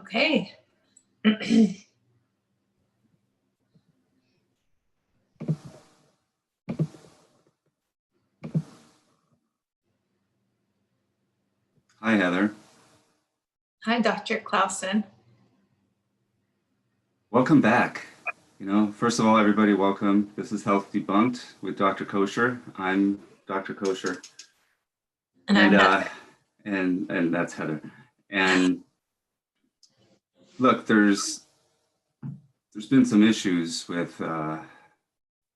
Okay. Hi, Heather. Hi, Dr. Clausen. Welcome back. First of all, everybody, welcome. This is Health Debunked with Dr. Kosher. I'm Dr. Kosher. And I'm Heather. And that's Heather. And look, there's been some issues with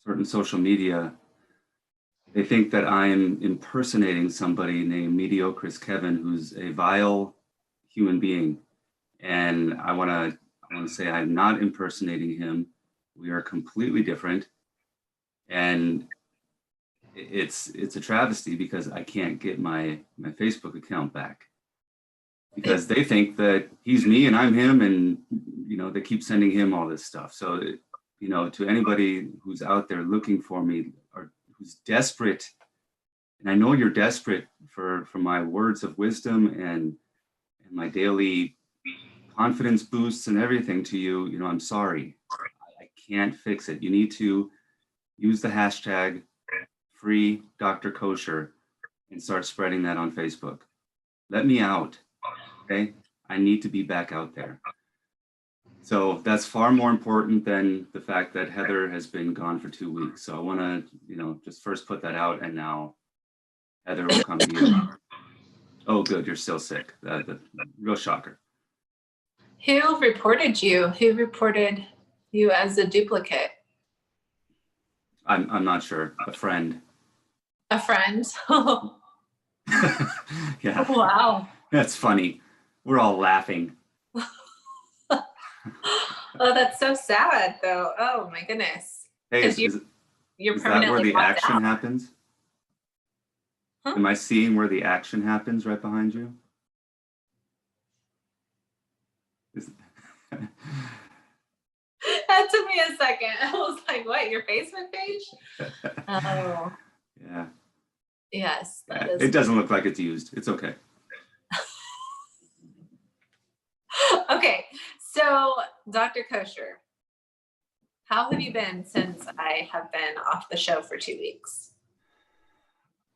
certain social media. They think that I'm impersonating somebody named Mediocre Kevin, who's a vile human being. And I want to say I'm not impersonating him. We are completely different. And it's a travesty because I can't get my Facebook account back. Because they think that he's me and I'm him, and they keep sending him all this stuff. So to anybody who's out there looking for me or who's desperate, and I know you're desperate for my words of wisdom and my daily confidence boosts and everything to you, I'm sorry. I can't fix it. You need to use the hashtag free Dr. Kosher and start spreading that on Facebook. Let me out, okay? I need to be back out there. So that's far more important than the fact that Heather has been gone for 2 weeks. So I want to, just first put that out, and now Heather will come to you. Oh, good, you're still sick. The real shocker. Who reported you? Who reported you as a duplicate? I'm not sure. A friend. A friend? Yeah. Wow. That's funny. We're all laughing. Oh, that's so sad, though. Oh my goodness. Hey, is that where the action happens? Huh? Am I seeing where the action happens right behind you? That took me a second. I was like, what, your Facebook page? Oh. Yeah. Yes. It doesn't look like it's used. It's okay. Okay. So, Dr. Kosher, how have you been since I have been off the show for 2 weeks?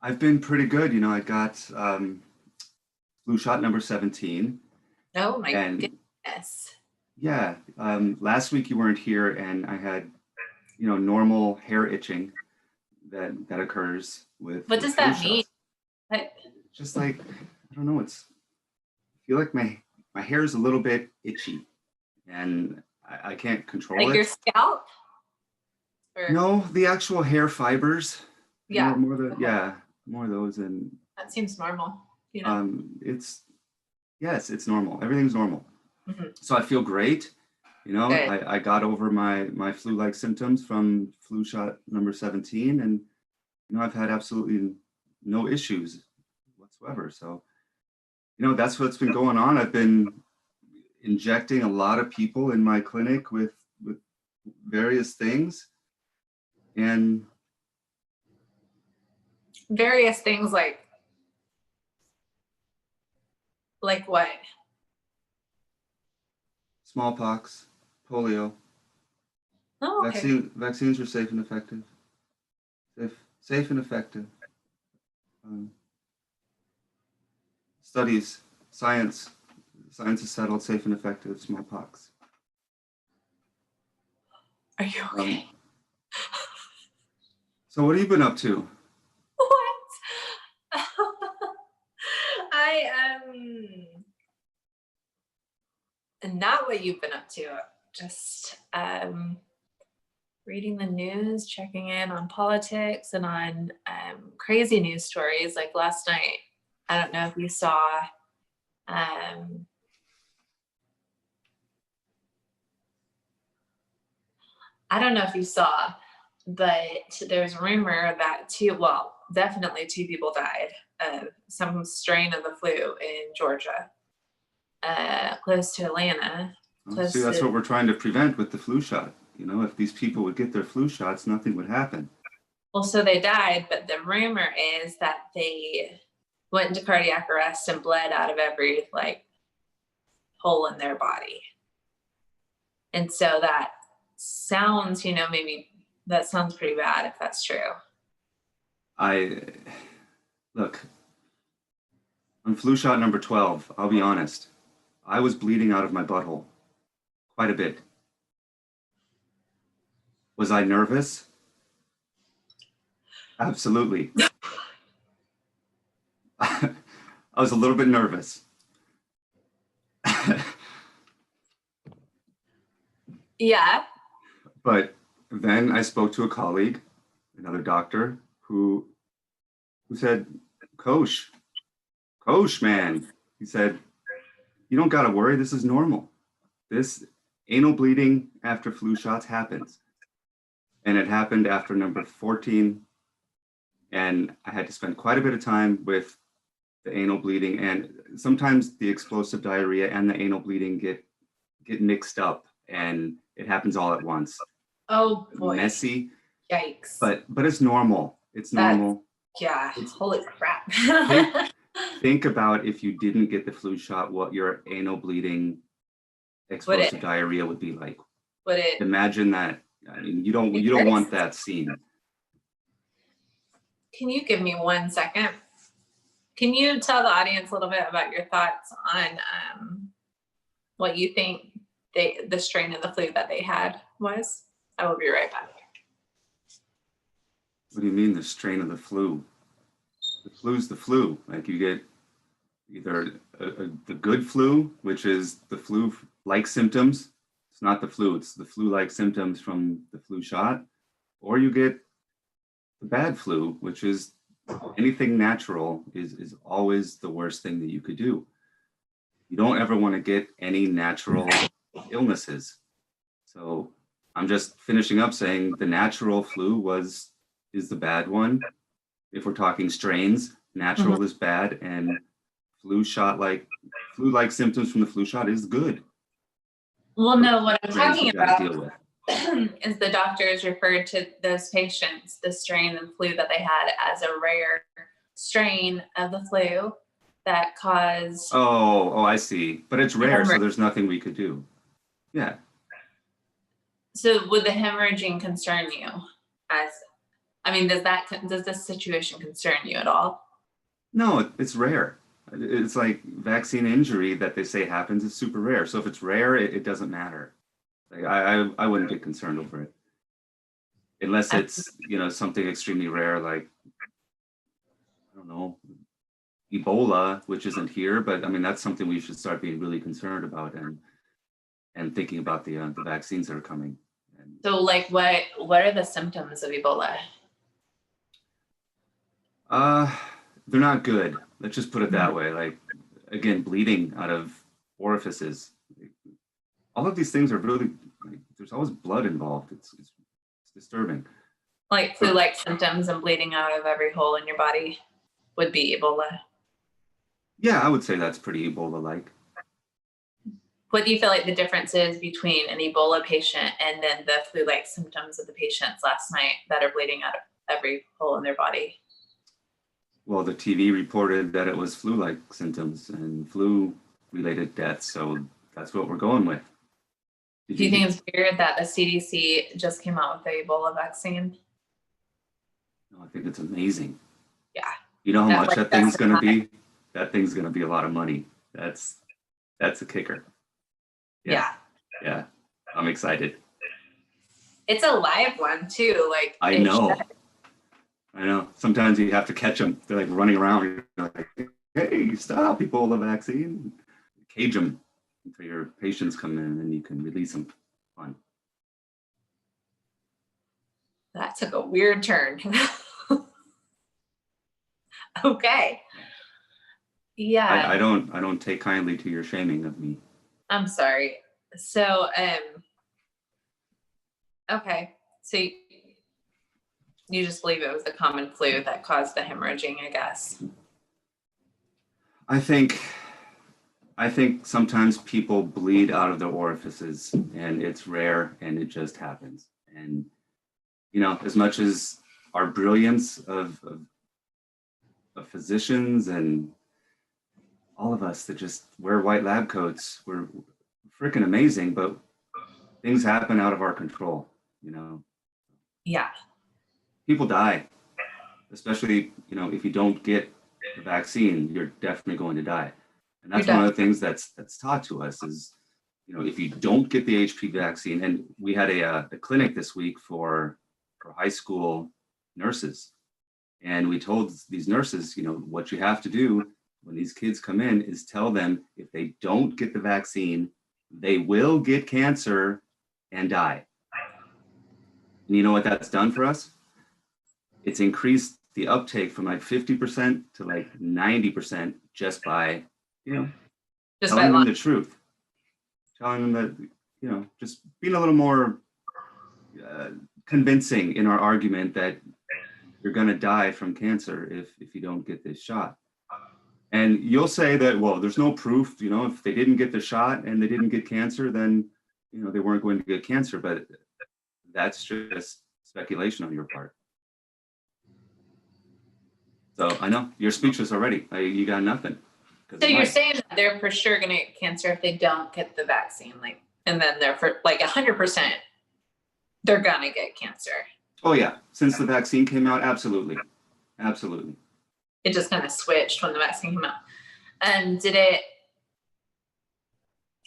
I've been pretty good. I got flu shot number 17. Oh my goodness. Yeah. Last week you weren't here, and I had, normal hair itching that occurs with. What does that mean? Just like, I don't know. I feel like my hair is a little bit itcy, and I can't control it. Like your scalp? Or? No, the actual hair fibers. Yeah. More of those. And that seems normal. It's normal. Everything's normal. Mm-hmm. So I feel great. I got over my flu-like symptoms from flu shot number 17, and I've had absolutely no issues whatsoever. So that's what's been going on. I've been injecting a lot of people in my clinic with various things, and various things like what? Smallpox, polio. Oh, okay. Vaccines are safe and effective. Safe and effective. Studies, science is settled, safe and effective. Smallpox. Are you okay? So what have you been up to? What? I not what you've been up to. Just reading the news, checking in on politics and on crazy news stories. Like last night, I don't know if you saw but there's a rumor that definitely 2 people died of some strain of the flu in Georgia, close to Atlanta. See, that's what we're trying to prevent with the flu shot. If these people would get their flu shots, nothing would happen. Well, so they died, but the rumor is that they went into cardiac arrest and bled out of every hole in their body. And so that sounds, maybe that sounds pretty bad if that's true. Look, on flu shot number 12, I'll be honest, I was bleeding out of my butthole quite a bit. Was I nervous? Absolutely. I was a little bit nervous. Yeah. But then I spoke to a colleague, another doctor, who said, Kosh, man. He said, you don't got to worry. This is normal. This anal bleeding after flu shots happens. And it happened after number 14. And I had to spend quite a bit of time with the anal bleeding. And sometimes the explosive diarrhea and the anal bleeding get mixed up, and it happens all at once. Oh boy. Messy. Yikes. But it's normal. It's normal. Yeah. Holy crap. Think about if you didn't get the flu shot, what your anal bleeding explosive diarrhea would be like. Would it? Imagine that. I mean, you don't want that scene. Can you give me 1 second? Can you tell the audience a little bit about your thoughts on what you think the strain of the flu that they had was? I will be right back. What do you mean the strain of the flu? The flu's the flu. Like you get either the good flu, which is the flu-like symptoms. It's not the flu, it's the flu-like symptoms from the flu shot. Or you get the bad flu, which is anything natural is always the worst thing that you could do. You don't ever want to get any natural illnesses. So I'm just finishing up saying the natural flu is the bad one. If we're talking strains, natural is bad, and flu-like symptoms from the flu shot is good. Well, no, what I'm Strains talking you gotta about deal with. is the doctors referred to those patients, the strain of flu that they had, as a rare strain of the flu that caused. Oh, I see. But it's rare, so there's nothing we could do. Yeah. So would the hemorrhaging concern you? Does this situation concern you at all? No, it's rare. It's like vaccine injury that they say happens is super rare. So if it's rare, it doesn't matter. Like I wouldn't get concerned over it. Unless it's, something extremely rare, like, I don't know, Ebola, which isn't here, but I mean, that's something we should start being really concerned about and thinking about the vaccines that are coming. So like what are the symptoms of Ebola? They're not good. Let's just put it that way. Like, again, bleeding out of orifices. All of these things are really, there's always blood involved. It's disturbing. Like flu-like symptoms and bleeding out of every hole in your body would be Ebola. Yeah, I would say that's pretty Ebola-like. What do you feel like the difference is between an Ebola patient and then the flu-like symptoms of the patients last night that are bleeding out of every hole in their body? Well, the TV reported that it was flu-like symptoms and flu-related deaths, so that's what we're going with. Do you think it's weird that the CDC just came out with the Ebola vaccine? No, I think it's amazing. Yeah. You know how much that thing's going to be? That thing's going to be a lot of money. That's a kicker. Yeah. I'm excited. It's a live one too. Like I know. Sometimes you have to catch them. They're like running around. You're like, hey, stop, Ebola vaccine. Cage them until your patients come in and you can release them. Fun. That took a weird turn. Okay. Yeah. I don't take kindly to your shaming of me. I'm sorry. So, okay. So you just believe it was the common flu that caused the hemorrhaging, I guess. I think sometimes people bleed out of their orifices and it's rare and it just happens. And, as much as our brilliance of physicians and all of us that just wear white lab coats, we're freaking amazing, but things happen out of our control, you know. Yeah. People die, especially, you know, if you don't get the vaccine, you're definitely going to die. And that's one of the things that's taught to us is, you know, if you don't get the HPV vaccine, and we had a clinic this week for high school nurses, and we told these nurses, you know, what you have to do when these kids come in is tell them if they don't get the vaccine, they will get cancer and die. And you know what that's done for us? It's increased the uptake from like 50% to like 90% just by, you know, telling them the truth. Telling them that, you know, just being a little more convincing in our argument that you're going to die from cancer if you don't get this shot. And you'll say that, well, there's no proof, you know, if they didn't get the shot and they didn't get cancer, then, you know, they weren't going to get cancer. But that's just speculation on your part. So I know you're speechless already. You got nothing. So you're saying that they're for sure going to get cancer if they don't get the vaccine, like, and then they're for like 100%, they're going to get cancer. Oh yeah, since the vaccine came out, absolutely, absolutely. It just kind of switched when the vaccine came out. And did it?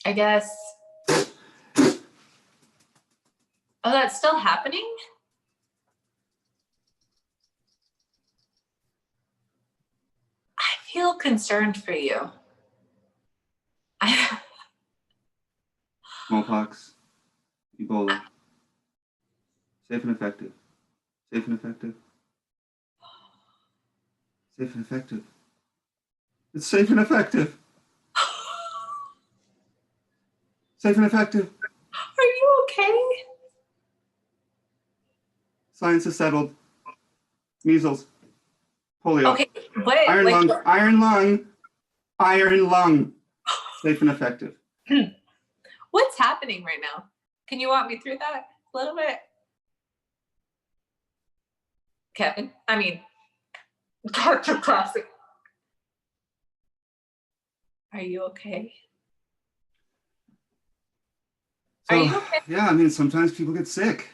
I guess. Oh, that's still happening? I feel concerned for you. Smallpox, Ebola, safe and effective, safe and effective, safe and effective. It's safe and effective. Safe and effective. Are you okay? Science is settled. Measles, polio. Okay, what? Iron lung, iron lung, iron lung. Safe and effective. What's happening right now? Can you walk me through that a little bit? Kevin, I mean, Dr. Classic. Are you okay? So, are you okay? Yeah, I mean, sometimes people get sick.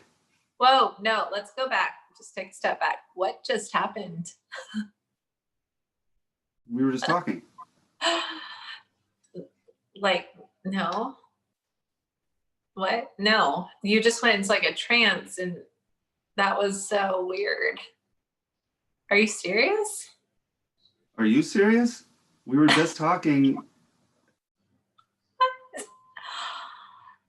Whoa, no, let's go back. Just take a step back. What just happened? We were just talking. Like, no. What? No, you just went into like a trance and that was so weird. Are you serious? Are you serious? We were just talking.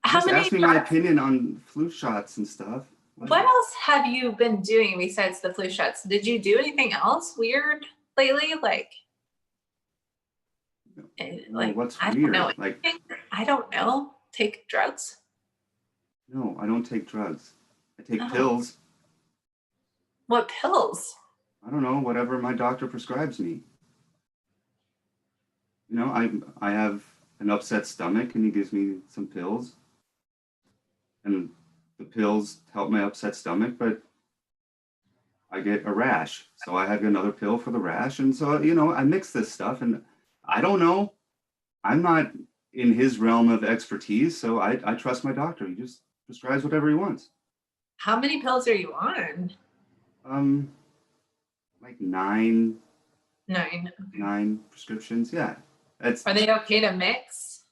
Just ask me my opinion on flu shots and stuff. What else have you been doing besides the flu shots? Did you do anything else weird lately? Like what's I weird? don't know. Like, I don't know. Take drugs? No, I don't take drugs. I take pills. What pills? I don't know, whatever my doctor prescribes me. You know, I have an upset stomach and he gives me some pills. And the pills help my upset stomach, but I get a rash. So I have another pill for the rash. And so, you know, I mix this stuff and I don't know. I'm not in his realm of expertise. So I trust my doctor. He just prescribes whatever he wants. How many pills are you on? Like 9. 9. Okay. 9 prescriptions. Yeah. Are they okay to mix?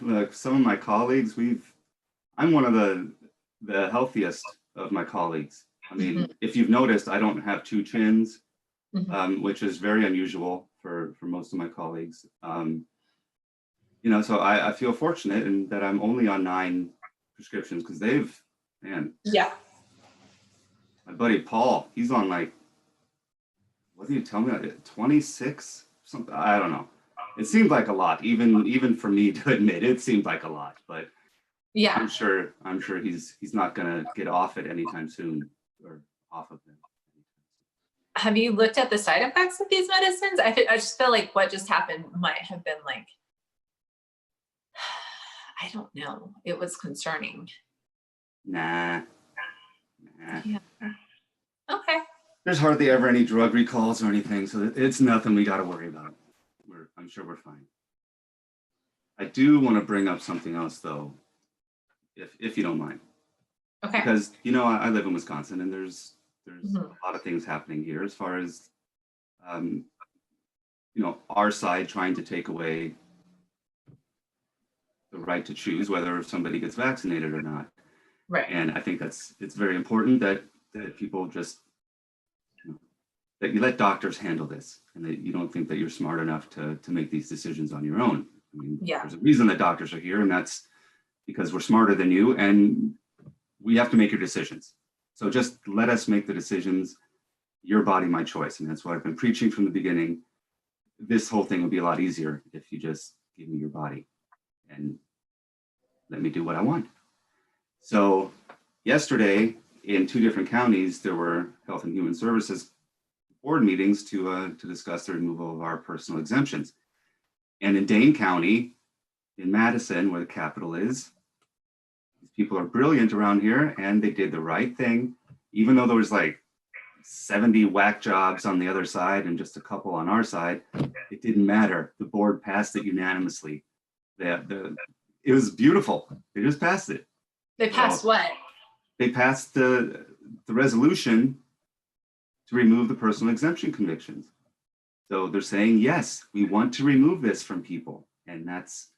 Look, some of my colleagues, I'm one of the healthiest of my colleagues. I mean, if you've noticed, I don't have 2 chins, which is very unusual for most of my colleagues. You know, so I feel fortunate in that I'm only on 9 prescriptions because yeah. My buddy Paul, he's on like, what do you tell me? 26 something. I don't know. It seemed like a lot, even for me to admit. It seemed like a lot, but yeah, I'm sure he's not gonna get off it anytime soon, or off of them. Have you looked at the side effects of these medicines? I just feel like what just happened might have been like, I don't know. It was concerning. Nah. Yeah. Okay. There's hardly ever any drug recalls or anything, so it's nothing we got to worry about. I'm sure we're fine. I do want to bring up something else though, if you don't mind. Okay. Because, you know, I live in Wisconsin and there's Mhm. a lot of things happening here as far as, you know, our side trying to take away the right to choose whether somebody gets vaccinated or not. Right. And I think it's very important that people just, you know, that you let doctors handle this and that you don't think that you're smart enough to make these decisions on your own. I mean, Yeah. there's a reason that doctors are here, and that's because we're smarter than you and we have to make your decisions. So just let us make the decisions. Your body, my choice. And that's what I've been preaching from the beginning. This whole thing would be a lot easier if you just give me your body and let me do what I want. So yesterday in 2 different counties, there were Health and Human Services board meetings to discuss the removal of our personal exemptions. And in Dane County, in Madison, where the capital is, these people are brilliant around here and they did the right thing, even though there was like 70 whack jobs on the other side and just a couple on our side. It didn't matter. The board passed it unanimously. It was beautiful. They just passed it. They passed what? They passed the resolution to remove the personal exemption convictions. So they're saying, yes, we want to remove this from people. And that's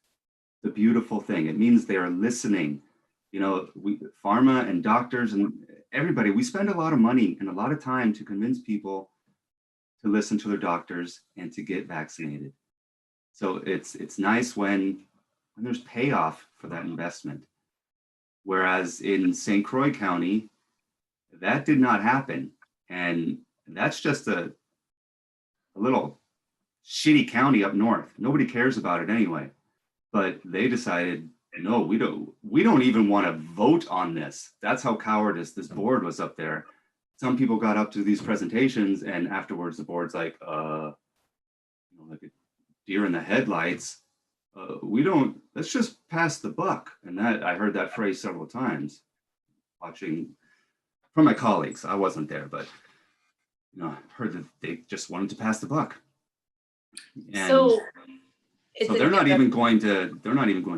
the beautiful thing. It means they are listening. You know, pharma and doctors and everybody, we spend a lot of money and a lot of time to convince people to listen to their doctors and to get vaccinated. So it's nice when there's payoff for that investment. Whereas in St. Croix County, that did not happen. And that's just a little shitty county up north. Nobody cares about it anyway. But they decided, no, we don't even want to vote on this. That's how cowardice this board was up there. Some people got up to these presentations and afterwards the board's like, you know, like a deer in the headlights. Let's just pass the buck. And that I heard that phrase several times watching from my colleagues. I wasn't there, but you know, I heard that they just wanted to pass the buck. And so they're not even going to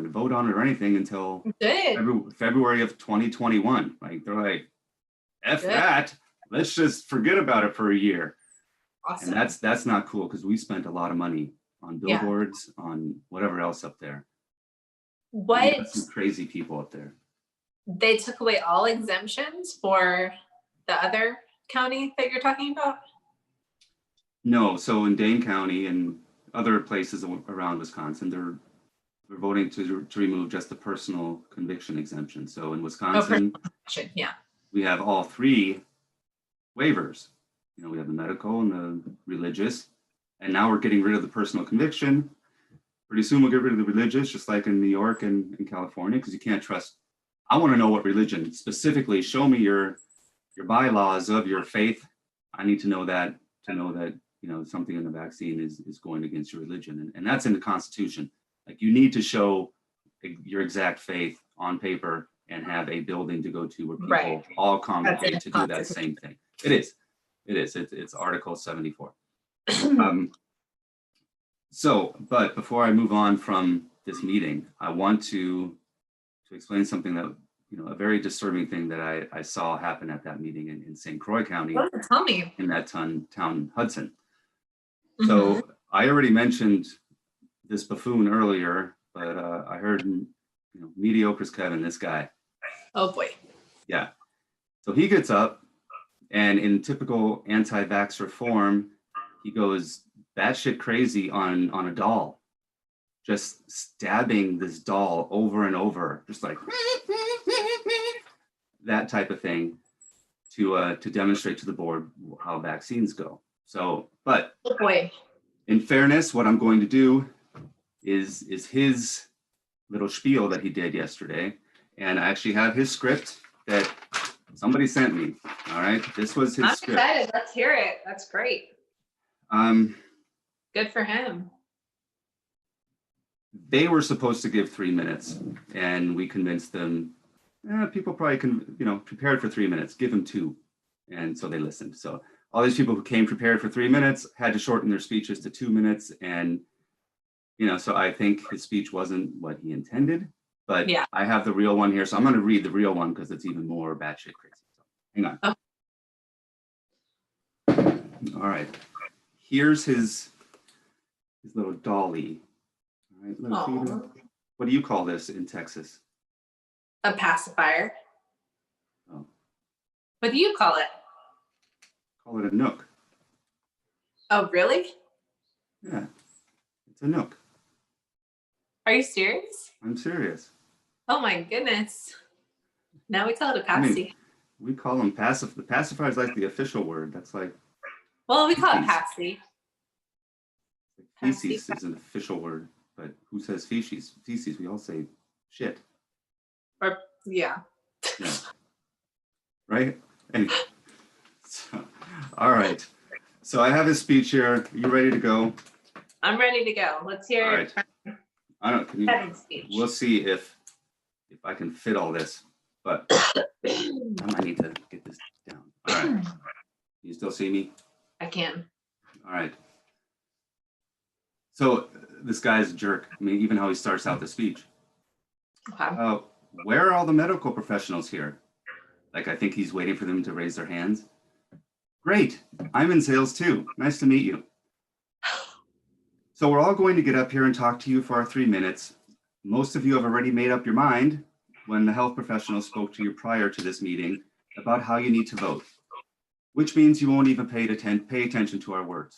vote on it or anything until February of 2021. Like they're like, F Good. that. Let's just forget about it for a year. Awesome. And that's not cool because we spent a lot of money on billboards, on whatever else up there. What? Some crazy people up there. They took away all exemptions for the other county that you're talking about? No, so in Dane County and other places around Wisconsin, they're voting to remove just the personal conviction exemption. So in Wisconsin, we have all 3 waivers. You know, we have the medical and the religious, and now we're getting rid of the personal conviction. Pretty soon we'll get rid of the religious, just like in New York and in California, because you can't trust. I want to know what religion specifically. Show me your bylaws of your faith. I need to know that you know something in the vaccine is going against your religion, and that's in the Constitution. Like you need to show your exact faith on paper and have a building to go to where people all congregate to do that same thing. It is. It's Article 74. But before I move on from this meeting, I want to explain something that, you know, a very disturbing thing that I saw happen at that meeting in St. Croix County. Tell me. In that town Hudson. Mm-hmm. So I already mentioned this buffoon earlier, but I heard, you know, mediocre's Kevin, this guy. Oh boy. Yeah. So he gets up and in typical anti-vaxxer form, he goes batshit crazy on a doll, just stabbing this doll over and over, just like that type of thing to demonstrate to the board how vaccines go. So, but oh boy. In fairness, what I'm going to do is his little spiel that he did yesterday. And I actually have his script that somebody sent me. All right. This was his script. I'm excited. Let's hear it. That's great. Good for him. They were supposed to give 3 minutes and we convinced them, people probably can, you know, prepared for 3 minutes, give them 2. And so they listened. So all these people who came prepared for 3 minutes had to shorten their speeches to 2 minutes. And So I think his speech wasn't what he intended, but Yeah. I have the real one here. So I'm going to read the real one because it's even more batshit crazy. So hang on. Oh. All right. Here's his little dolly. All right. Little Peter. What do you call this in Texas? A pacifier. Oh. What do you call it? Call it a nook. Oh, really? Yeah. It's a nook. Are you serious? I'm serious. Oh my goodness. Now we call it a I passy. mean, we call them pacifier. The pacifier is like the official word. That's like. Well, we call it feces. passy. Feces is an official word, but who says feces? Feces, we all say shit. Or yeah. Yeah. Right? Anyway. All right. So I have his speech here. Are you ready to go? I'm ready to go. Let's hear All right. I don't know. Can you? Kevin's speech. We'll see if I can fit all this, but I might need to get this down. All right. Can you still see me? I can. All right. So this guy's a jerk. I mean, even how he starts out the speech. Okay. Where are all the medical professionals here? Like, I think he's waiting for them to raise their hands. Great. I'm in sales too. Nice to meet you. So we're all going to get up here and talk to you for our 3 minutes. Most of you have already made up your mind when the health professionals spoke to you prior to this meeting about how you need to vote, which means you won't even pay attention to our words.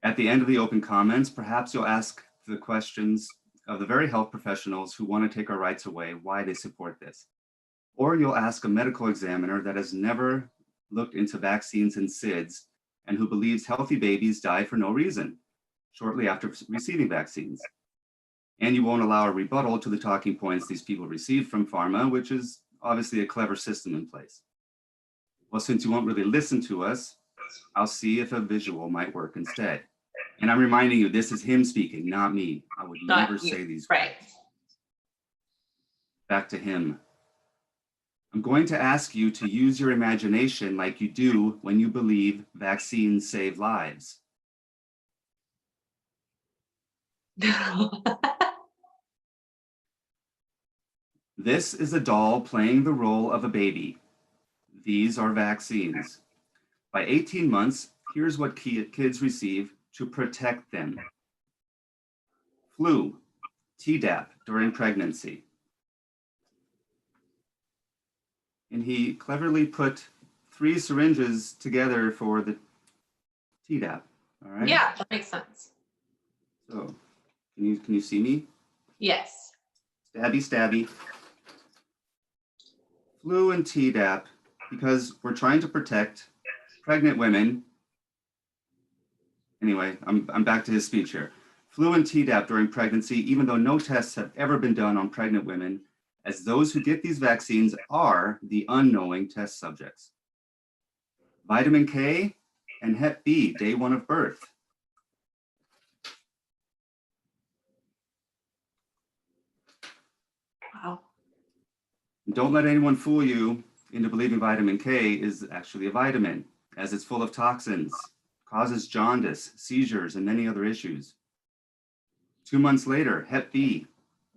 At the end of the open comments, perhaps you'll ask the questions of the very health professionals who want to take our rights away, why they support this. Or you'll ask a medical examiner that has never looked into vaccines and SIDS and who believes healthy babies die for no reason shortly after receiving vaccines. And you won't allow a rebuttal to the talking points these people received from pharma, which is obviously a clever system in place. Well, since you won't really listen to us, I'll see if a visual might work instead. And I'm reminding you, this is him speaking, not me. I would never say these words. Right. Back to him. I'm going to ask you to use your imagination like you do when you believe vaccines save lives. This is a doll playing the role of a baby. These are vaccines. By 18 months, here's what kids receive to protect them. Flu, Tdap during pregnancy. And he cleverly put 3 syringes together for the Tdap. All right. Yeah, that makes sense. So, can you see me? Yes. Stabby, stabby. Flu and Tdap, because we're trying to protect pregnant women. Anyway, I'm back to his speech here. Flu and Tdap during pregnancy, even though no tests have ever been done on pregnant women, as those who get these vaccines are the unknowing test subjects. Vitamin K and Hep B, day 1 of birth. Wow. Don't let anyone fool you into believing vitamin K is actually a vitamin, as it's full of toxins, causes jaundice, seizures, and many other issues. 2 months later, Hep B,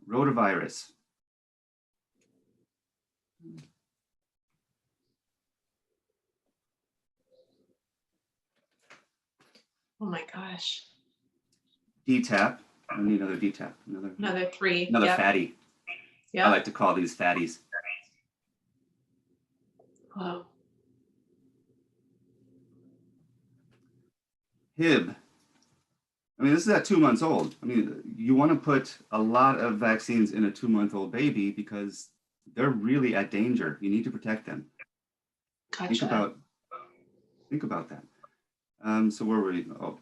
rotavirus. Oh my gosh. DTaP. I need another DTaP. Another 3. Another Yep. fatty. Yep. I like to call these fatties. Wow. Hib. I mean, this is at 2 months old. I mean, you want to put a lot of vaccines in a 2-month-old baby because they're really at danger. You need to protect them. Gotcha. Think about that. So where were we? Oh,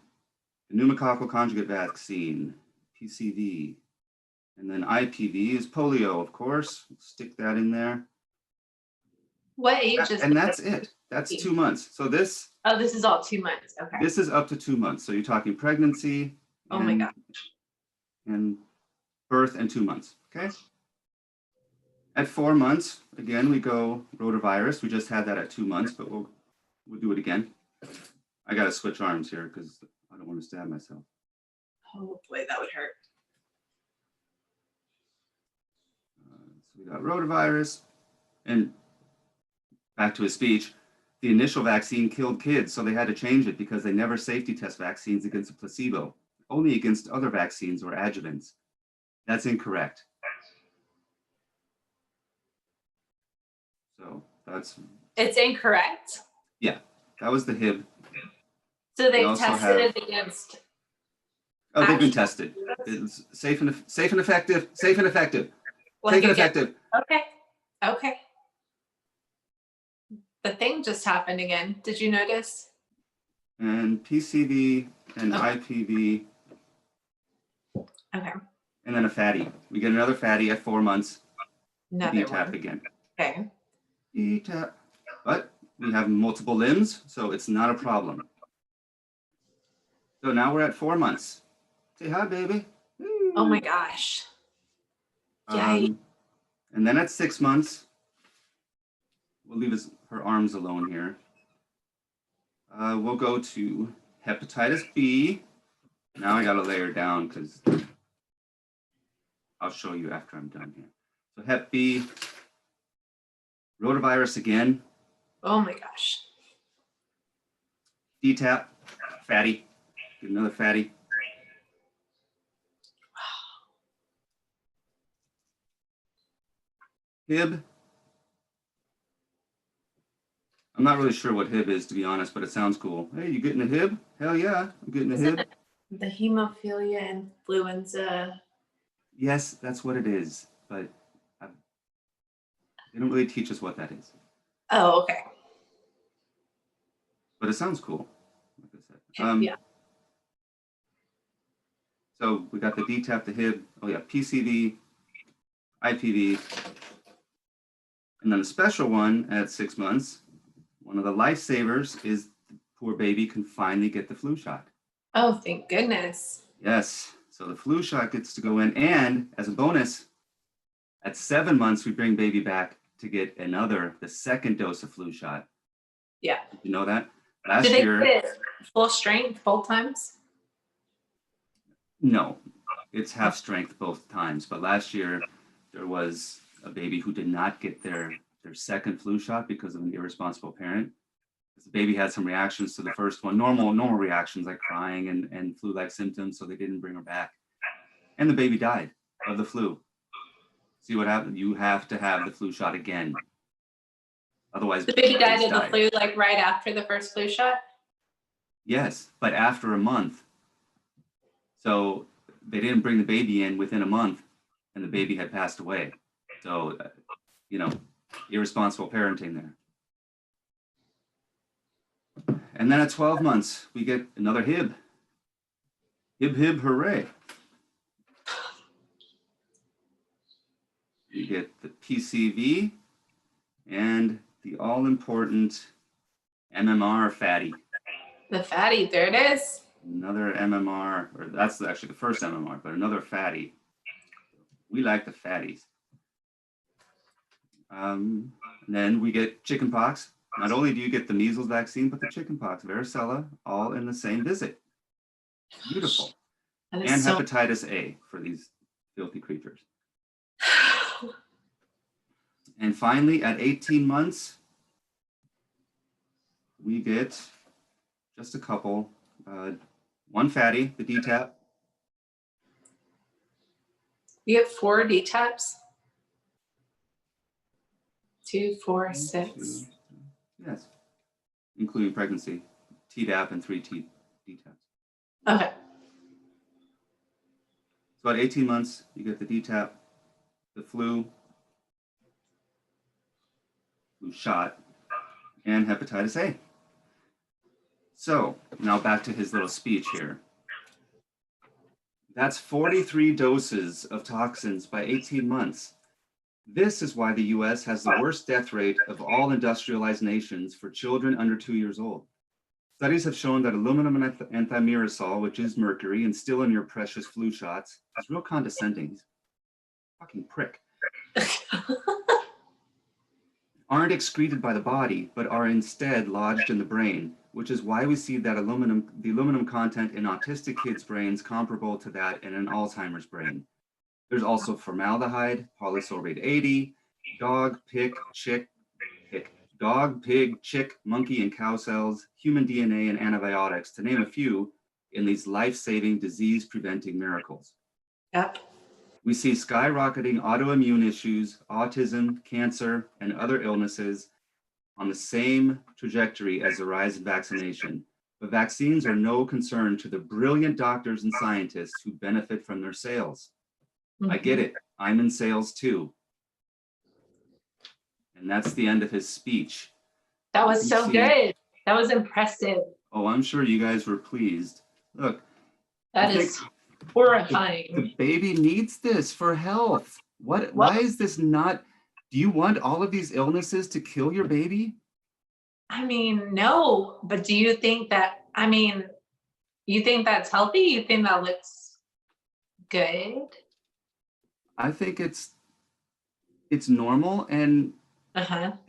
the pneumococcal conjugate vaccine, PCV, and then IPV is polio, of course. Stick that in there. What age is and that's it. That's 2 months. So this. Oh, this is all 2 months. Okay. This is up to 2 months. So you're talking pregnancy. Oh my gosh. And birth and 2 months. Okay. At 4 months, again, we go rotavirus. We just had that at 2 months, but we'll do it again. I got to switch arms here because I don't want to stab myself. Oh boy, that would hurt. So we got rotavirus. And back to his speech, the initial vaccine killed kids, so they had to change it because they never safety test vaccines against a placebo, only against other vaccines or adjuvants. That's incorrect. So It's incorrect. Yeah, that was the Hib. So they also tested it against. Oh, they've been tested. It's safe and effective. Safe and effective. Like Safe and again. effective. Okay. The thing just happened again. Did you notice? And PCV and IPV. Okay. And then a fatty. We get another fatty at 4 months. Another DTaP one. again. Okay. DTaP. But we have multiple limbs, so it's not a problem. So now we're at 4 months. Say hi, baby. Oh my gosh. Yay. And then at 6 months, we'll leave her arms alone here. We'll go to hepatitis B. Now I got to lay her down because I'll show you after I'm done here. So Hep B, rotavirus again. Oh my gosh. DTaP, fatty. Get another fatty. Hib. I'm not really sure what Hib is, to be honest, but it sounds cool. Hey, you getting a Hib? Hell yeah, I'm getting a Hib. The hemophilia influenza. Yes, that's what it is, but they don't really teach us what that is. Oh, okay. But it sounds cool, like I said. Yeah. So we got the DTaP, the Hib, PCV, IPV, and then a special one at 6 months. One of the lifesavers is the poor baby can finally get the flu shot. Oh, thank goodness. Yes, so the flu shot gets to go in, and as a bonus, at 7 months, we bring baby back to get the second dose of flu shot. Yeah. Did you know that? Did they get it full strength both times? No, it's half strength both times. But last year, there was a baby who did not get their second flu shot because of an irresponsible parent. The baby had some reactions to the first one, normal reactions like crying and flu-like symptoms, so they didn't bring her back. And the baby died of the flu. See what happened? You have to have the flu shot again. Otherwise, the baby died of the flu like right after the first flu shot? Yes, but after a month. So they didn't bring the baby in within a month, and the baby had passed away. So, irresponsible parenting there. And then at 12 months, we get another Hib. Hib, hib, hooray. We get the PCV and the all-important MMR fatty. The fatty, there it is. Another MMR, or that's actually the first MMR, but another fatty. We like the fatties. And then we get chickenpox. Not only do you get the measles vaccine, but the chickenpox, varicella, all in the same visit. Beautiful. And hepatitis A for these filthy creatures. And finally, at 18 months, we get just a couple. One fatty, the DTaP. You get 4 DTaPs? 2, 4, 6. Yes, including pregnancy, Tdap and 3 DTaPs. Okay. So at 18 months, you get the DTaP, the flu shot, and hepatitis A. So now back to his little speech here. That's 43 doses of toxins by 18 months. This is why the US has the worst death rate of all industrialized nations for children under 2 years old. Studies have shown that aluminum and thimerosal, which is mercury and still in your precious flu shots, is real condescending. He's a fucking prick. Aren't excreted by the body, but are instead lodged in the brain, which is why we see that the aluminum content in autistic kids' brains comparable to that in an Alzheimer's brain. There's also formaldehyde, polysorbate 80, dog, pig, chick, monkey, and cow cells, human DNA, and antibiotics, to name a few, in these life-saving, disease-preventing miracles. Yep. We see skyrocketing autoimmune issues, autism, cancer, and other illnesses on the same trajectory as the rise in vaccination. But vaccines are no concern to the brilliant doctors and scientists who benefit from their sales. I get it. I'm in sales too. And that's the end of his speech. That was so good. That was impressive. Oh, I'm sure you guys were pleased. Look. That is horrifying. The baby needs this for health. Why is this not? Do you want all of these illnesses to kill your baby? I mean, no, but do you think that, you think that's healthy? You think that looks good? I think it's normal and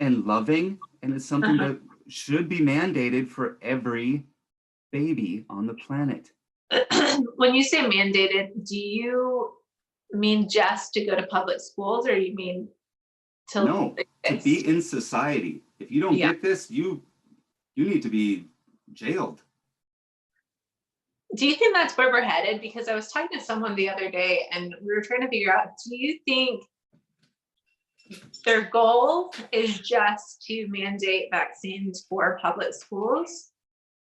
loving, and it's something that should be mandated for every baby on the planet. When you say mandated, do you mean just to go to public schools, or you mean to be in society? If you don't get this, you need to be jailed. Do you think that's where we're headed? Because I was talking to someone the other day and we were trying to figure out, do you think their goal is just to mandate vaccines for public schools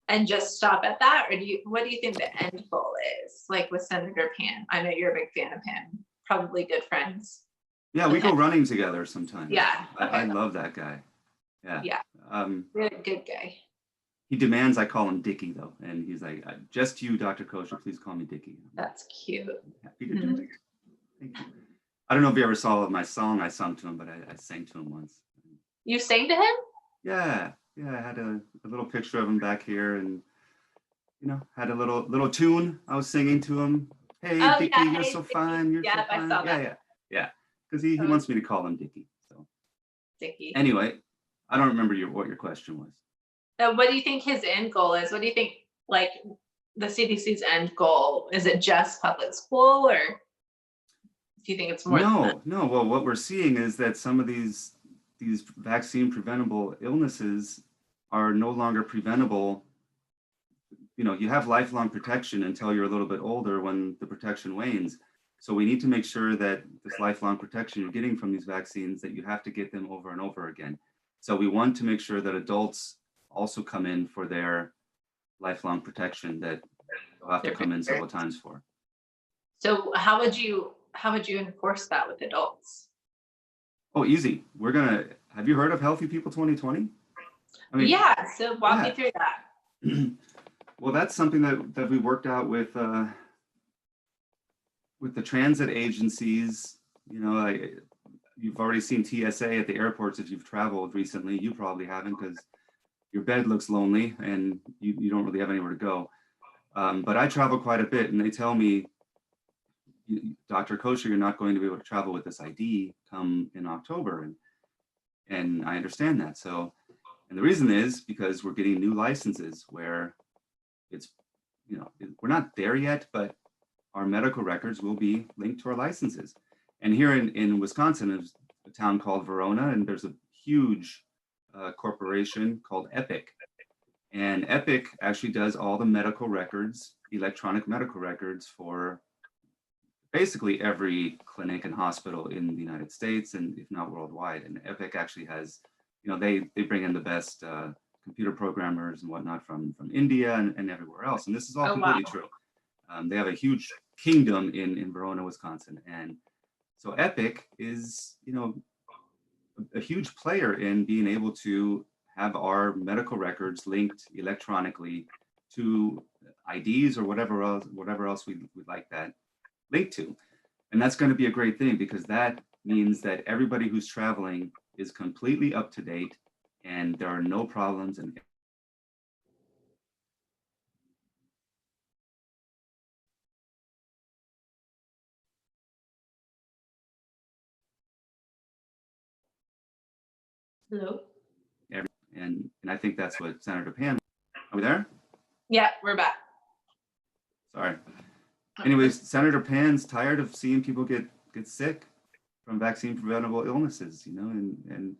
and just stop at that? Or what do you think the end goal is? Like with Senator Pan, I know you're a big fan of him, probably good friends. Yeah, we go running together sometimes. Yeah. I love that guy. Yeah. Yeah. Really good guy. He demands I call him Dickie though. And he's like, just you, Dr. Kosher, please call me Dickie. That's cute. I'm happy to do it. Thank you. I don't know if you ever saw my song I sung to him, but I sang to him once. You sang to him? Yeah. I had a little picture of him back here, and had a little tune I was singing to him. Hey, Dickie, you're so fine. You're so fine. I saw that. Yeah. Because he wants me to call him Dickie. So Dickie. Anyway, I don't remember what your question was. What do you think his end goal is? What do you think, like, the CDC's end goal? Is it just public school, or do you think it's more? No. Well, what we're seeing is that some of these vaccine preventable illnesses are no longer preventable. You have lifelong protection until you're a little bit older, when the protection wanes. So we need to make sure that this lifelong protection you're getting from these vaccines, that you have to get them over and over again. So we want to make sure that adults also come in for their lifelong protection that they'll have to come in several times for. So how would you enforce that with adults? Oh, easy. Have you heard of Healthy People 2020? So walk me through that. Well, that's something that we worked out with the transit agencies. You've already seen TSA at the airports if you've traveled recently. You probably haven't, because your bed looks lonely and you don't really have anywhere to go. But I travel quite a bit, and they tell me, Dr. Kosher, you're not going to be able to travel with this ID come in October. And I understand that. So, and the reason is because we're getting new licenses where it's, we're not there yet, but our medical records will be linked to our licenses. And here in Wisconsin, there's a town called Verona, and there's a huge corporation called Epic. And Epic actually does all the medical records, electronic medical records, for basically every clinic and hospital in the United States, and if not worldwide. And Epic actually has, they bring in the best computer programmers and whatnot from India and everywhere else. And this is all completely true. They have a huge kingdom in Verona, Wisconsin. And so Epic is, a huge player in being able to have our medical records linked electronically to IDs or whatever else we'd like that linked to. And that's going to be a great thing, because that means that everybody who's traveling is completely up to date and there are no problems. And Hello. and I think that's what Senator Pan Are we there? Yeah, we're back. Sorry. Anyways, Senator Pan's tired of seeing people get sick from vaccine preventable illnesses, you know, and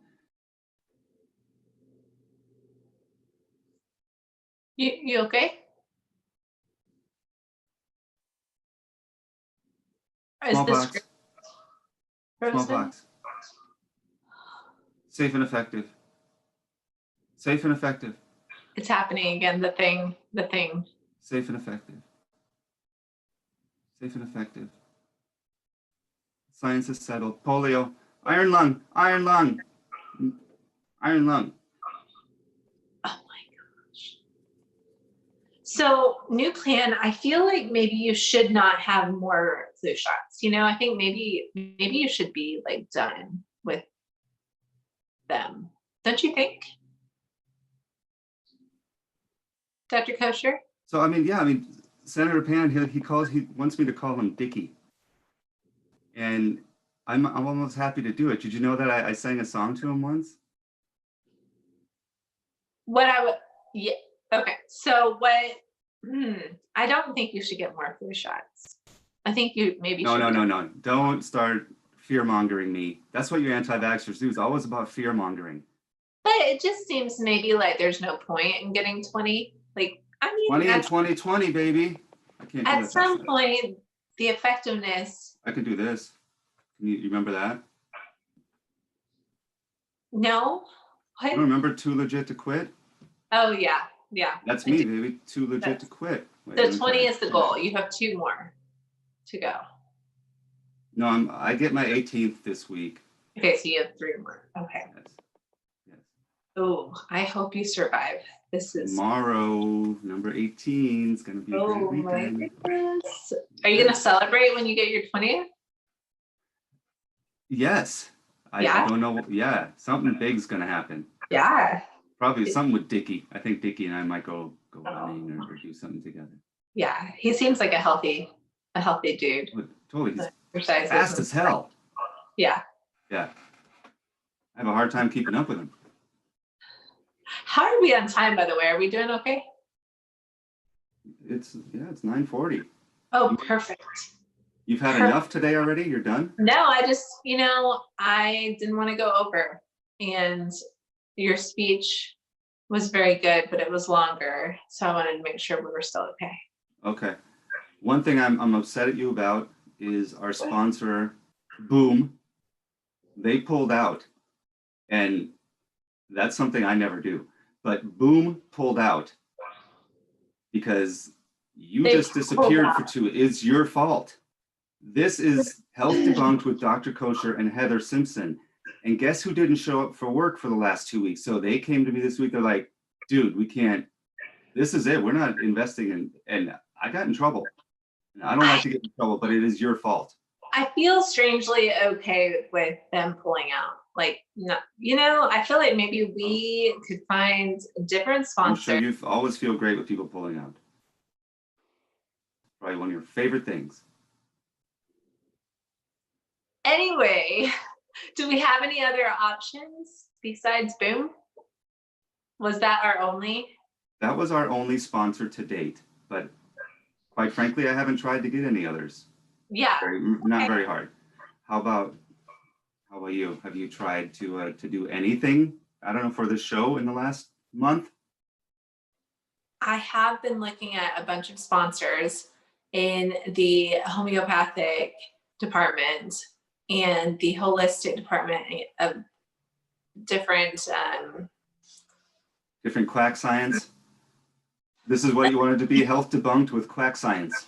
You okay? Is this smallpox, frozen? smallpox. Safe and effective. Safe and effective. It's happening again. The thing. Safe and effective. Safe and effective. Science is settled. Polio. Iron lung. Iron lung. Iron lung. Oh my gosh. So new plan. I feel like maybe you should not have more flu shots. You know, I think maybe you should be like done with them. Don't you think, Dr. Kosher? So I mean, Senator Pan, he wants me to call him Dickie, and I'm almost happy to do it. Did you know that I sang a song to him once? What I would, yeah, okay. So what? I don't think you should get more flu shots. I think you maybe should. No. Don't start fear mongering me. That's what you anti-vaxxers do. It's always about fear mongering. But it just seems maybe like there's no point in getting 20. Like, I mean, 20 in 2020, baby. I can't do at that. some point, the effectiveness. I can do this. You remember that? No. You What? don't remember Too Legit to Quit? Oh yeah. That's me, baby. Too legit to quit. Wait, So 20 is the goal. You have 2 more to go. No, I get my 18th this week. Okay, so you have 3 more. Okay. Yes. Oh, I hope you survive. This is Tomorrow, number 18 is going to be a great weekend. My goodness. Are you going to celebrate when you get your 20th? Yes. I don't know. Yeah, something big's going to happen. Yeah. Probably something with Dickie. I think Dickie and I might go running or do something together. Yeah, he seems like a healthy dude. Totally. He's Exercises fast as hell. Yeah. Yeah. I have a hard time keeping up with him. How are we on time, by the way? Are we doing okay? It's 9:40. Oh, perfect. You've had enough today already? You're done? No, I just, I didn't want to go over. And your speech was very good, but it was longer. So I wanted to make sure we were still okay. Okay. One thing I'm upset at you about is our sponsor, Boom. They pulled out. And that's something I never do. But Boom pulled out because they just disappeared for 2. It's your fault. This is Health Debunked with Dr. Kosher and Heather Simpson. And guess who didn't show up for work for the last 2 weeks? So they came to me this week. They're like, dude, we can't. This is it. We're not investing in. And I got in trouble. And I don't like to get in trouble, but it is your fault. I feel strangely okay with them pulling out. Like, I feel like maybe we could find a different sponsor. I'm sure you always feel great with people pulling out. Probably one of your favorite things. Anyway, do we have any other options besides Boom? Was that our only? That was our only sponsor to date, but quite frankly, I haven't tried to get any others. Yeah. Not very hard. How about you? Have you tried to do anything, I don't know, for the show in the last month? I have been looking at a bunch of sponsors in the homeopathic department and the holistic department of different quack science. This is what you wanted to be, Health Debunked with quack science.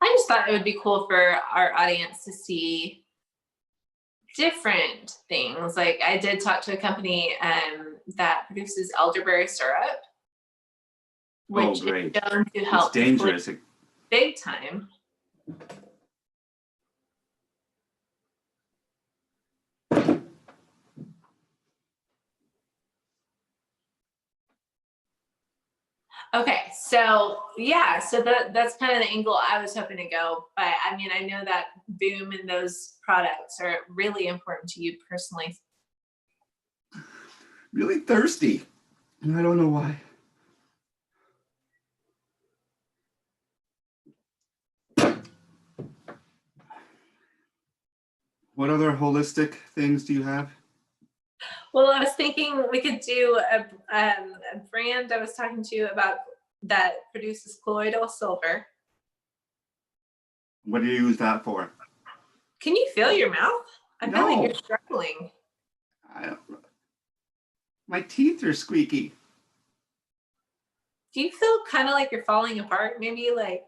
I just thought it would be cool for our audience to see different things. Like I did talk to a company that produces elderberry syrup, which is shown to help. It's dangerous. Big time. Okay, so that's kind of the angle I was hoping to go. But I mean, I know that Boom and those products are really important to you personally. Really thirsty. And I don't know why. What other holistic things do you have? Well, I was thinking we could do a brand I was talking to you about that produces colloidal silver. What do you use that for? Can you feel your mouth? I feel like No. you're struggling. My teeth are squeaky. Do you feel kind of like you're falling apart? Maybe like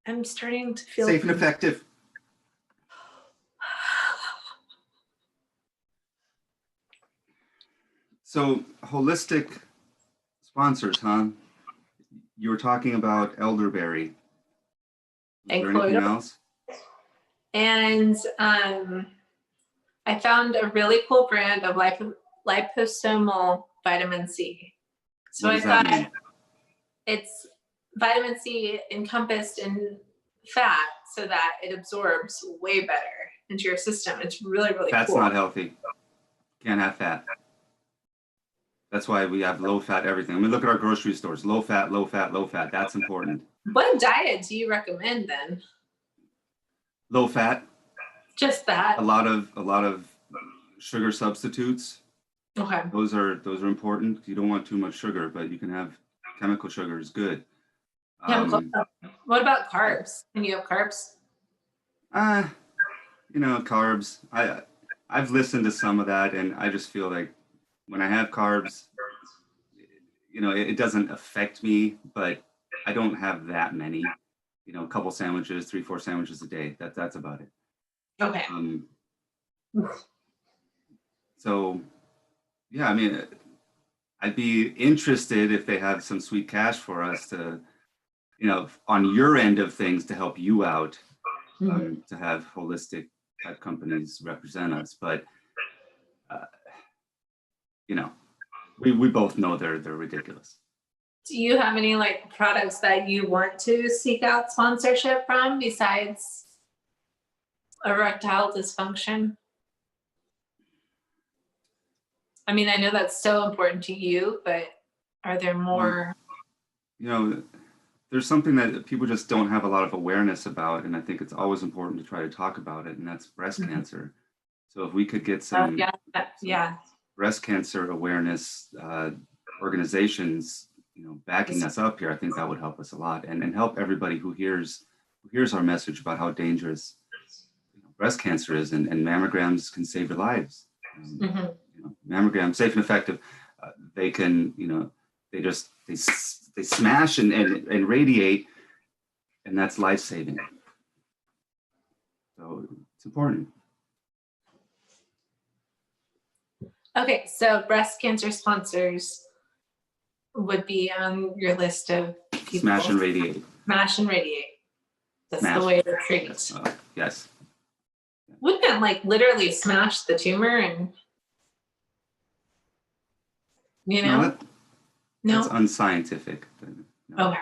I'm starting to feel Safe and effective. So holistic sponsors, huh? You were talking about elderberry. Is And there anything colloidal. else? And I found a really cool brand of liposomal vitamin C. So What I does that thought mean? it's vitamin C encompassed in fat so that it absorbs way better into your system. It's really, really Fat's cool. not healthy. Can't have fat. That's why we have low fat everything. I mean, look at our grocery stores. Low fat, low fat, low fat. That's important. What diet do you recommend then? Low fat. Just that? A lot of sugar substitutes. Okay. Those are important. You don't want too much sugar, but you can have chemical sugar is good. What about carbs? Can you have carbs? Carbs. I've listened to some of that, and I just feel like when I have carbs, it doesn't affect me, but I don't have that many. A couple sandwiches, 3-4 sandwiches a day. That's about it. Okay. So, yeah, I mean, I'd be interested if they have some sweet cash for us to, on your end of things to help you out, to have holistic type companies represent us. But, we both know they're ridiculous. Do you have any products that you want to seek out sponsorship from besides erectile dysfunction? I mean, I know that's so important to you, but are there more? There's something that people just don't have a lot of awareness about, and I think it's always important to try to talk about it, and that's breast cancer. So if we could get some, some breast cancer awareness organizations, backing us up here, I think that would help us a lot, and help everybody who hears our message about how dangerous breast cancer is, and mammograms can save your lives. Mammogram, safe and effective. They can, they smash and radiate, and that's life saving. So it's important. Okay, so breast cancer sponsors would be on your list of people. Smash and radiate. Smash and radiate. That's Smash. the way to treat. Yes. Wouldn't it literally smash the tumor and No, that's unscientific. No. Okay.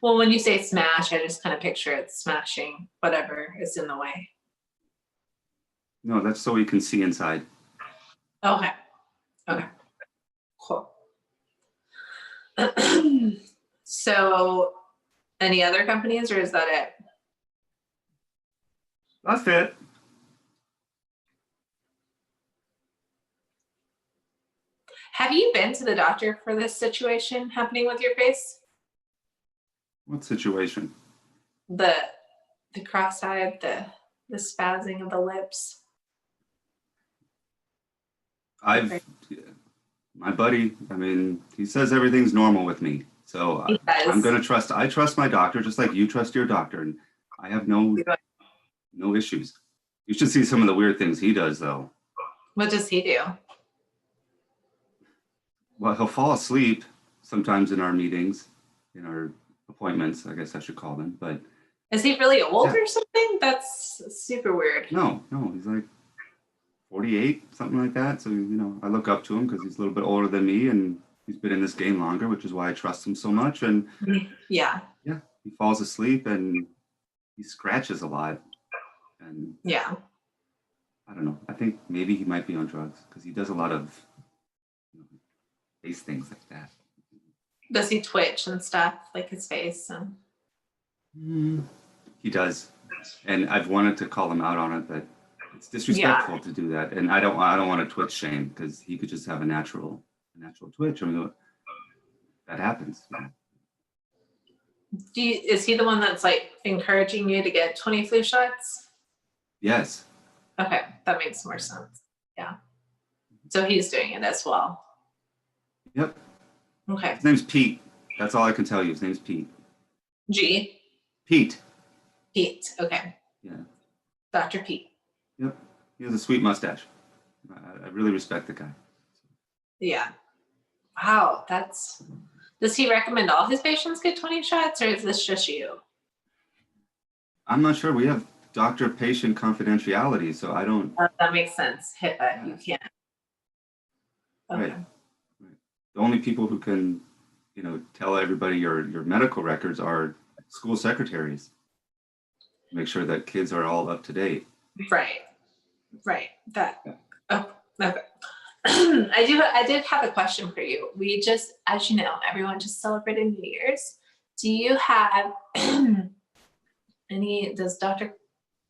Well, when you say smash, I just kind of picture it smashing whatever is in the way. No, that's so we can see inside. Okay. Cool. So, any other companies, or is that it? That's it. Have you been to the doctor for this situation happening with your face? What situation? The cross-eyed, the spazzing of the lips. My buddy, I mean, he says everything's normal with me. So I'm going to I trust my doctor, just like you trust your doctor. And I have no issues. You should see some of the weird things he does, though. What does he do? Well, he'll fall asleep sometimes in our meetings, in our appointments, I guess I should call them. But is he really old or something? That's super weird. No, he's like 48, something like that. So, I look up to him because he's a little bit older than me, and he's been in this game longer, which is why I trust him so much. And yeah, he falls asleep and he scratches a lot. And I don't know. I think maybe he might be on drugs because he does a lot of face things like that. Does he twitch and stuff, like his face? He does. And I've wanted to call him out on it, but it's disrespectful to do that. And I don't want to twitch shame, because he could just have a natural twitch. I mean, that happens. Is he the one that's like encouraging you to get 20 flu shots? Yes. Okay, that makes more sense. Yeah. So he's doing it as well. Yep. Okay. His name's Pete. That's all I can tell you. His name's Pete. G? Pete. Pete. Okay. Yeah. Dr. Pete. Yep. He has a sweet mustache. I really respect the guy. Yeah. Wow. Does he recommend all his patients get 20 shots, or is this just you? I'm not sure. We have doctor-patient confidentiality, so I don't. That makes sense. HIPAA, yeah. You can't. Okay. Right. The only people who can, tell everybody your medical records are school secretaries. Make sure that kids are all up to date. Right. That. Yeah. Oh, okay. I did have a question for you. We just, as you know, everyone just celebrated New Year's. Do you have does Dr.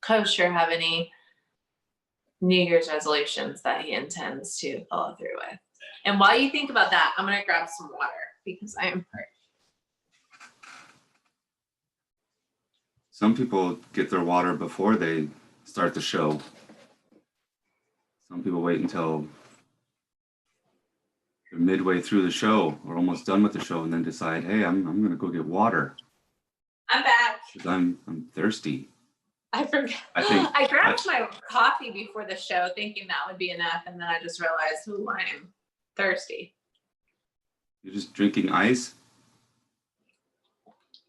Kosher have any New Year's resolutions that he intends to follow through with? And while you think about that, I'm going to grab some water because I am hurt. Some people get their water before they start the show. Some people wait until they're midway through the show or almost done with the show and then decide, hey, I'm going to go get water. I'm back. Because I'm thirsty. I forgot. I grabbed my coffee before the show thinking that would be enough, and then I just realized, I'm thirsty. You're just drinking ice?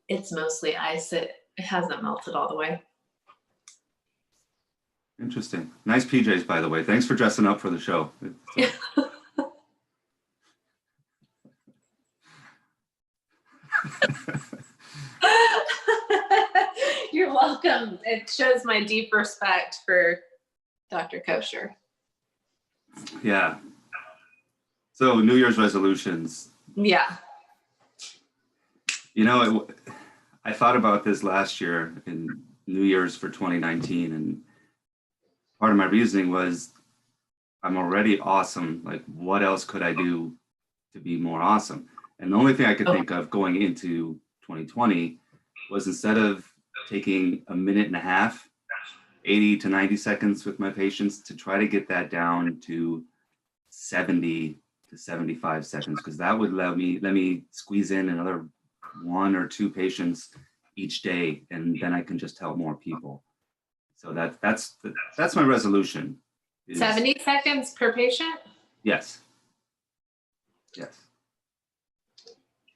It's mostly ice. It hasn't melted all the way. Interesting. Nice PJs, by the way. Thanks for dressing up for the show. You're welcome. It shows my deep respect for Dr. Kosher. Yeah. So New Year's resolutions. Yeah. I thought about this last year in New Year's for 2019, and part of my reasoning was I'm already awesome. Like, what else could I do to be more awesome? And the only thing I could think of going into 2020 was, instead of taking a minute and a half, 80 to 90 seconds with my patients, to try to get that down to 70 to 75 seconds, because that would let me squeeze in another 1 or 2 patients each day, and then I can just help more people. So that's my resolution. 70 seconds per patient? Yes.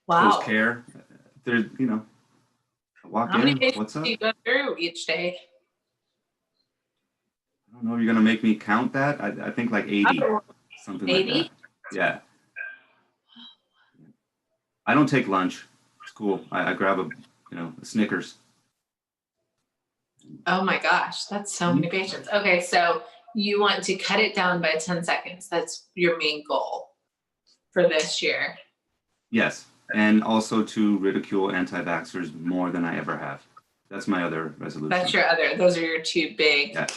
Wow. Post care. There's, walk How many in. patients What's up? do you go through each day? I don't know. You're gonna make me count that? I think like 80, something 80? like that. Yeah. I don't take lunch. It's cool. I grab a Snickers. Oh my gosh, that's so many patients. Okay, so you want to cut it down by 10 seconds. That's your main goal for this year. Yes, and also to ridicule anti-vaxxers more than I ever have. That's my other resolution. Those are your 2 big. Yeah.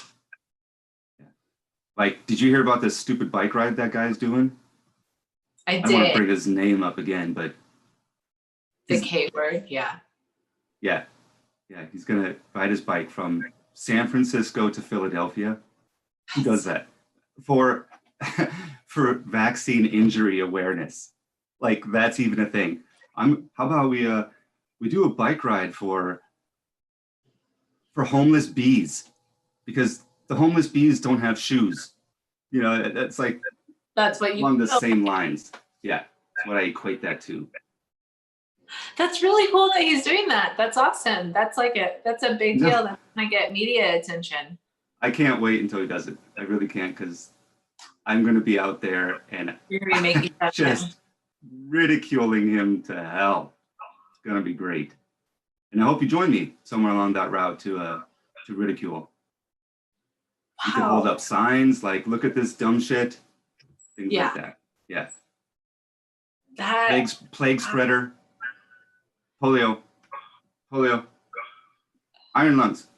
Like, did you hear about this stupid bike ride that guy's doing? I did. I don't want to bring his name up again, but the K word, yeah. Yeah, he's gonna ride his bike from San Francisco to Philadelphia. He does that for vaccine injury awareness. Like, that's even a thing. How about we do a bike ride for homeless bees, because the homeless bees don't have shoes. That's like, that's what you along the same lines. Yeah, that's what I equate that to. That's really cool that he's doing that. That's awesome. That's a big deal. That's gonna get media attention. I can't wait until he does it. I really can't, because I'm going to be out there and you're gonna be making just ridiculing him to hell. It's going to be great. And I hope you join me somewhere along that route to ridicule. Wow. You can hold up signs like, look at this dumb shit. Things like that. Yeah. Plague spreader. Polio. Iron lungs.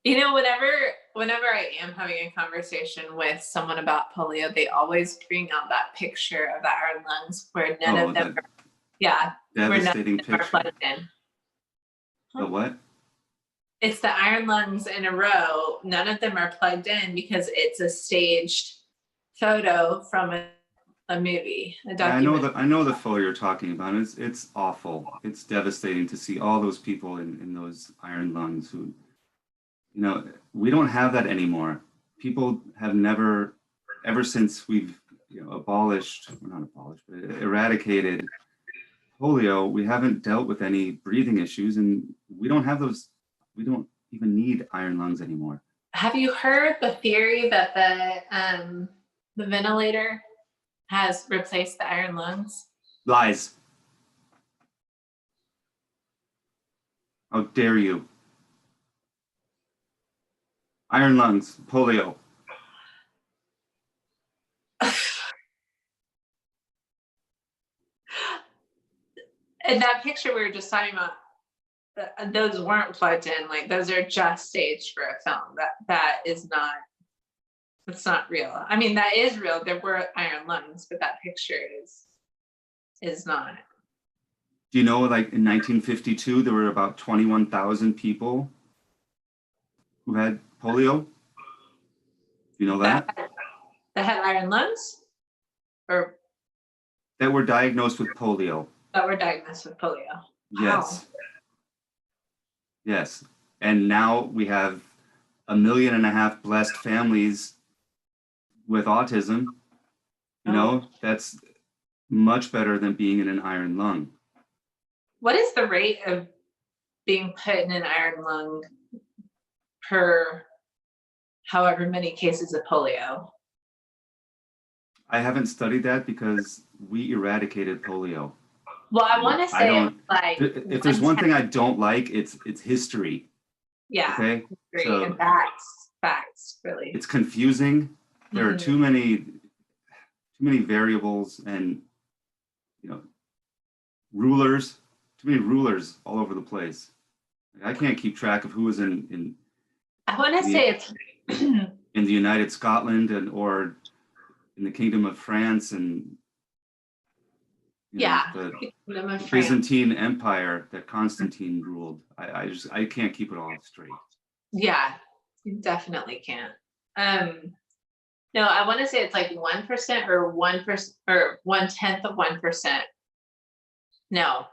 You know, whenever I am having a conversation with someone about polio, they always bring out that picture of the iron lungs where none Oh, of them, that where none devastating of them are picture. plugged in. The what? It's the iron lungs in a row. None of them are plugged in because it's a staged photo from a movie, a Yeah, documentary. I know the photo you're talking about. It's awful. It's devastating to see all those people in those iron lungs who, we don't have that anymore. People have never, ever since we've abolished, well, not abolished, but eradicated polio, we haven't dealt with any breathing issues, and we don't have those. We don't even need iron lungs anymore. Have you heard the theory that the ventilator has replaced the iron lungs? Lies. How dare you? Iron lungs, polio. And that picture we were just talking about, those weren't plugged in. Like those are just staged for a film. That is not. It's not real. I mean, that is real. There were iron lungs, but that picture is not. Do you know, like in 1952, there were about 21,000 people who had polio? You know that? That had iron lungs, or that were diagnosed with polio. that were diagnosed with polio. Yes. Wow. Yes. And now we have 1.5 million blessed families with autism. That's much better than being in an iron lung. What is the rate of being put in an iron lung per however many cases of polio? I haven't studied that because we eradicated polio. Well, I want to say like if there's one thing I don't like, it's history. Yeah. Okay. So, and facts, really. It's confusing. There are too many variables and rulers. Too many rulers all over the place. I can't keep track of who was in I want to say it's in the United Scotland or in the Kingdom of France and the Byzantine Empire that Constantine ruled. I can't keep it all straight. Yeah, you definitely can't. No, I want to say it's like 1% or 1% or 1/10 of 1%. No,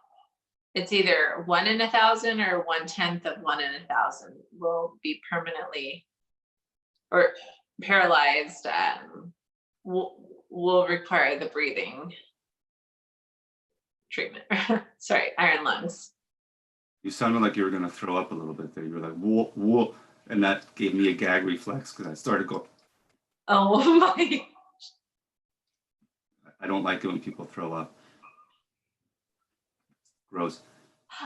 it's either 1 in 1,000 or 1/10 of 1 in 1,000 will be permanently or paralyzed. Will require the breathing treatment. Sorry, iron lungs. You sounded like you were going to throw up a little bit there. You were like, whoa, whoa. And that gave me a gag reflex because I started going. Oh my. I don't like it when people throw up. Gross.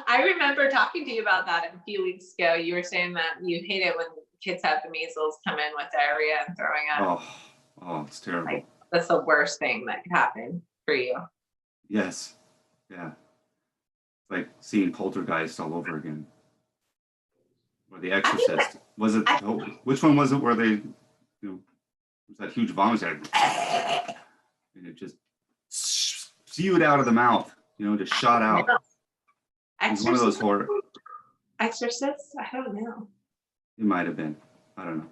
I remember talking to you about that a few weeks ago. You were saying that you hate it when kids have the measles, come in with diarrhea and throwing up. Oh, it's terrible. Like, that's the worst thing that could happen for you. Yes. Yeah. Like seeing Poltergeist all over again. Or The Exorcist. Which one was it where they, was that huge vomit and it just spewed out of the mouth, just shot out. It was one of those horror. Exorcist? I don't know. It might have been. I don't know.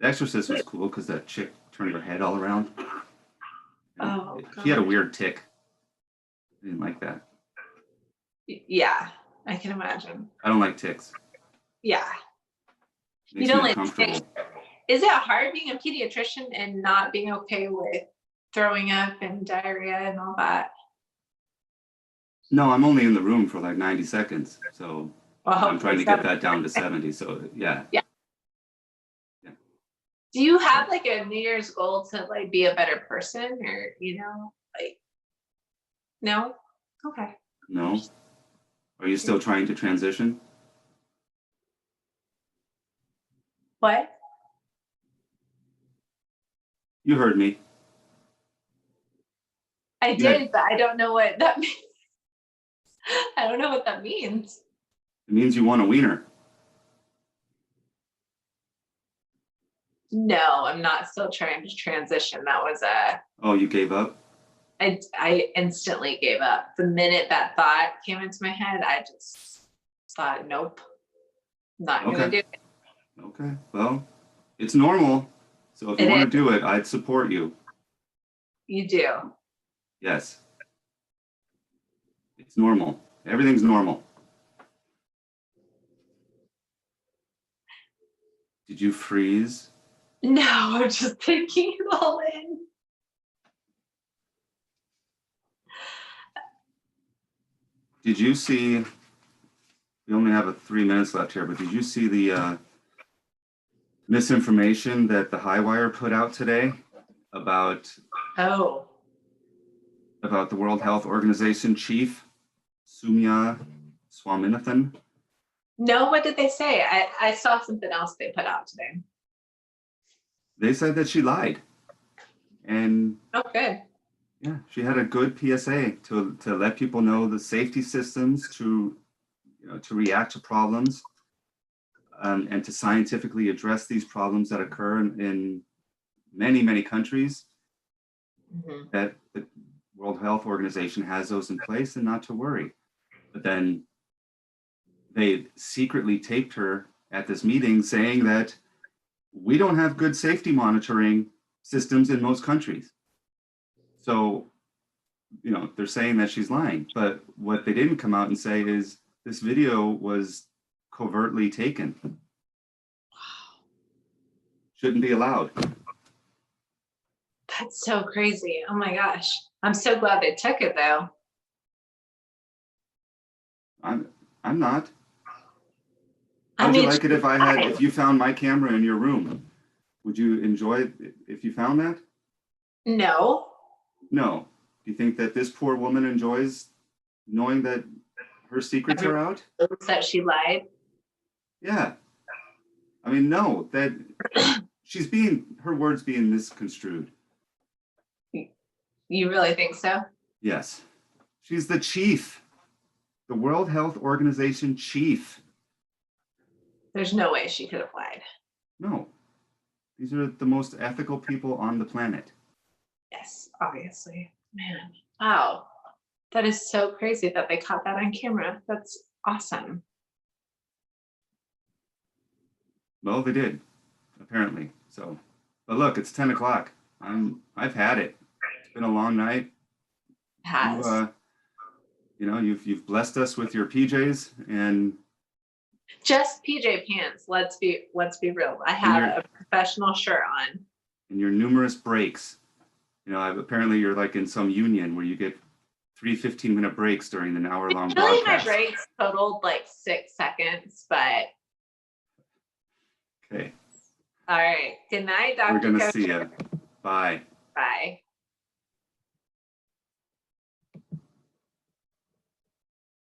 The Exorcist was cool because that chick turned her head all around. She had a weird tick. I didn't like that. Yeah, I can imagine. I don't like ticks. Yeah. You don't like ticks. Is it hard being a pediatrician and not being okay with throwing up and diarrhea and all that? No, I'm only in the room for like 90 seconds. So I'm trying to get that down to 70. So yeah. Do you have like a New Year's goal to like be a better person or, like, no? Okay. No. Are you still trying to transition? What? You heard me. I did, but I don't know what that means. I don't know what that means. It means you want a wiener. No, I'm not still trying to transition. That was Oh, you gave up? I instantly gave up. The minute that thought came into my head, I just thought, nope, not gonna do Okay. it. Okay. Well, it's normal. So if you It want is. to do it, I'd support you. You do. Yes. It's normal. Everything's normal. Did you freeze? No, I'm just taking it all in. Did you see, we only have 3 minutes left here, but did you see the misinformation that the Highwire put out today about Oh, the World Health Organization chief, Soumya Swaminathan? no, what did they say? I saw something else they put out today. They said that she lied. And Oh, good. yeah, she had a good PSA to let people know the safety systems to react to problems, and to scientifically address these problems that occur in many, many countries. Mhm. That the World Health Organization has those in place and not to worry. But then they secretly taped her at this meeting saying that we don't have good safety monitoring systems in most countries. So, they're saying that she's lying. But what they didn't come out and say is this video was covertly taken. Shouldn't be allowed. That's so crazy. Oh my gosh. I'm so glad they took it though. I'm not. I How would you mean, like it if you found my camera in your room? Would you enjoy it if you found that? no. No. Do you think that this poor woman enjoys knowing that her secrets are out? That she lied. Yeah. I mean, no, that her words being misconstrued. You really think so? Yes. She's the chief, the World Health Organization chief. There's no way she could have lied. No. These are the most ethical people on the planet. Yes, obviously. Man, wow. That is so crazy that they caught that on camera. That's awesome. Well, they did, apparently. So, but look, it's 10 o'clock. I've had it. It's been a long night. Has. You've blessed us with your PJs and Just PJ pants. Let's be real. I have a professional shirt on. your numerous breaks. Apparently you're like in some union where you get 3 15-minute breaks during an hour-long Usually my broadcast. breaks totaled like 6 seconds, but Okay. all right. Good night, Dr. We're gonna Kosher. see you. Bye. Bye.